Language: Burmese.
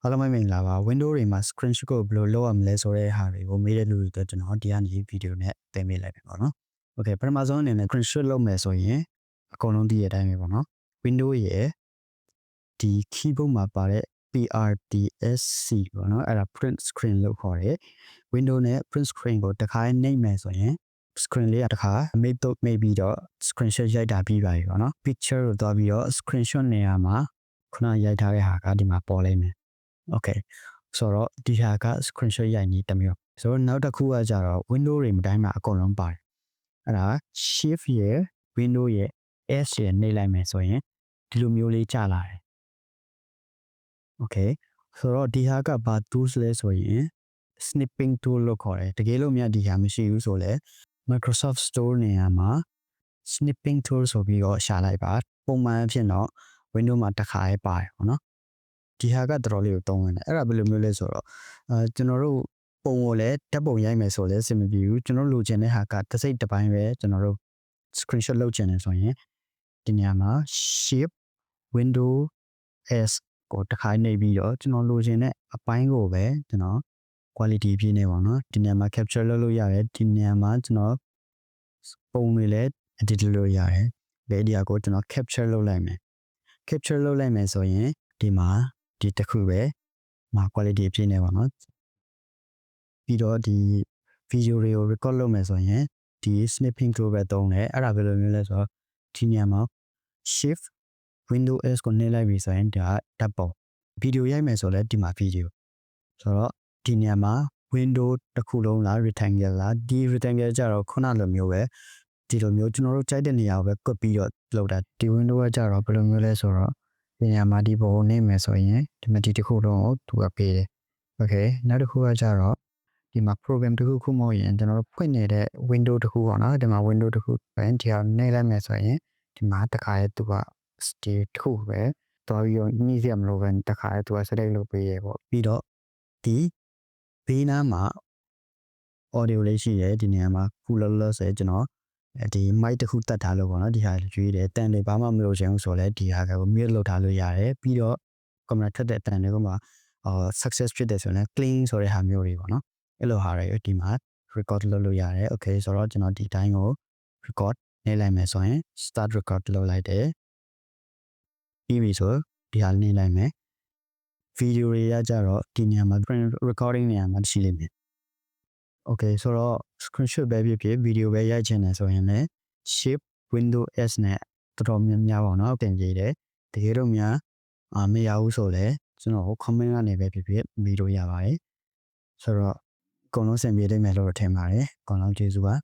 အားလုံးပဲမင်္ဂလာပါ Windows တွေမှာ screenshot ကိုဘယ်လိုလုပ်ရမလဲဆိုတဲ့ဟာတွေကိုမေးတဲ့လူတွေအတွက်ကျွန်တော်ဒီကနေဗီဒီယိုနဲ့သင်ပေးလိုက်တယ်ပေါ့နော် Okay ပထမဆုံးအနေနဲ့ screenshot လုပ်မယ်ဆိုရင်အကုန်လုံးသိတဲ့အတိုင်းပဲပေါ့နော် Windows ရဲ့ဒီ keyboard မှာပါတဲ့ PRTSC ပေါ့နော်အဲ့ဒါ print screen လို့ခေါ်တယ် Windows နဲ့ print screen ကိုတစ်ခါနှိပ်မယ်ဆိုရင် screen လေးကတစ်ခါမိတ်ပြီးတော့ screenshot ရိုက်တာပြီးပါပြီပေါ့နော် picture ကိုသွားပြီးတော့ screenshot နေရာမှာခုနရိုက်ထားတဲ့ဟာကဒီမှာပေါ်လိမ့်မယ်Okay ဆိုတော့ဒီဟာက screenshot ရိုက်နေတစ်မျိုးဆိုတော့နောက်တစ်ခုကကြတော့ Windows တွေတိုင်းမှာအကုန်လုံးပါတယ်အဲ့ဒါ Shift ရဲ့ Windows ရဲ့ S ရဲ့နှိပ်လိုက်မယ်ဆိုရင်ဒီလိုမျိုးလေးကျလာတယ် Okay ဆိုတော့ဒီဟာကဘာ tools လဲဆိုရင် snipping tool လို့ခေါ်တယ်တကယ်လို့များဒီဟာမရှိဘူးဆိုလဲ Microsoft Store နေရာမှာ snipping tool ဆိုပြီးတော့ရှာလိုက်ပါပုံမှန်အဖြစ်တော့ Windows မှာတစ်ခါပဲပါတယ်ပေါ့နော်ဒီဟာကတော်တော်လေးကိုသုံးဝင်တယ်အဲ့ဒါဘယ်လိုမျိုးလဲဆိုတော့ကျွန်တော်တို့ပုံကိုလည်းဓာတ်ပုံရိုက်မယ်ဆိုလဲအဆင်မပြေဘူးကျွန်တော်လိုချင်တဲ့ဟာကတစ်စိတ်တစ်ပိုင်းပဲကျွန်တော်တို့ screenshot လုပ်ချင်တယ်ဆိုရင်ဒီနေရာမှာ Shift Windows S ကိုတစ်ခါနှိပ်ပြီးတော့ကျွန်တော်လိုချင်တဲ့အပိုင်းကိုပဲကျွန်တော် quality ပြည့်နေပါတော့ဒီနေရာမှာ capture လုပ်လို့ရတယ်ဒီနေရာမှာကျွန်တော်ပုံတွေလည်း edit လုပ်ရတယ်ဒီအရာကိုကျွန်တော် capture လုပ်လိုက်မယ် capture လုပ်လိုက်မယ်ဆိုရင်ဒီမှာဒီတစ်ခုပဲမှာ quality ပြည့်နေပါတော့ပြီးတော့ဒီ video တွေကို record လုပ်မယ်ဆိုရင်ဒီ snipping tool ပဲသုံးတယ်အဲ့ဒါဘယ်လိုမျိုးလဲဆိုတော့ဒီနေရာမှာ shift windows S ကိုနှိပ်လိုက်ပြီဆိုရင်ဒါဓာတ်ပုံ video ရိုက်မယ်ဆိုလဲဒီမှာ video ဆိုတော့ဒီနေရာမှာ window တစ်ခုလုံးလား rectangle လားဒီ rectangle ကြတော့ခုနလိုမျိုးပဲဒီလိုမျိုးကျွန်တော်တို့ကြိုက်တဲ့နေရာကိုပဲ cut ပြီးတော့လုပ်တာဒီ window ကကြတော့ဘယ်လိုမျိုးလဲဆိုတော့ဒီနေရာမှာဒီပုံကိုနှိပ်မယ်ဆိုရင်ဒီမှာဒီတစ်ခုလုံးကိုသူကပေးတယ် Okay နောက်တစ်ခုကကြတော့ဒီမှာ program တစ်ခုမဟုတ်ရင်ကျွန်တော်တို့ဖွင့်နေတဲ့ window တစ်ခုပေါ့နော်ဒီမှာ window တစ်ခုပဲဒီဟာနှိပ်လိုက်မယ်ဆိုရင်ဒီမှာတစ်ခါရဲသူက ဒီတစ်ခုပဲတော်ပြီးတော့ညှိစရာမလိုပဲတစ်ခါရဲသူက select လုပ်ပေးရပေါ့ပြီးတော့ဒီဘေးနားမှာ audio လေးရှိတယ်ဒီနေရာမှာခုလောလောဆယ်ကျွန်တော်ဒီ mic တစ်ခုတတ်ထားလို့ပေါ့နော်ဒီဟာရွေးတယ်တန်တွေဘာမှမလုပ်ချင်ဘူးဆိုလဲဒီဟာကို mute လုပ်ထားလို့ရတယ်ပြီးတော့ camera ထက်တဲ့တန်တွေကမှsuccess ဖြစ်တယ်ဆိုရင် clean ဆိုတဲ့ဟာမျိုးတွေပေါ့နော်အဲ့လိုဟာတွေဒီမှာ record လုပ်လို့ရတယ် okay ဆိုတော့ကျွန်တော်ဒီတိုင်းကို record နှိပ်လိုက်မယ်ဆိုရင် start record လုပ်လိုက်တယ်ပြီးပြီဆိုဒီဟာနှိပ်လိုက်မယ် video တွေရကြတော့ဒီနေရာမှာ recording နေရာမှာရှိလိမ့်မယ် Okay ဆိုတော့ screenshot ပဲဖြစ်ဖြစ် video ပဲရိုက်ချင်တယ်ဆိုရင်လည်း Shift Windows S နဲ့တော်တော်များများပေါ့နော်ပြင်ကြည့်တယ်တကယ်တော့များမရဘူးဆိုလဲကျွန်တော် comment ကနေပဲဖြစ်ဖြစ်မေးလို့ရပါတယ်ဆိုတော့အကုန်လုံးဆင်ပြေလိမ့်မယ်လို့ထင်ပါတယ်အကုန်လုံးကျေးဇူးပါ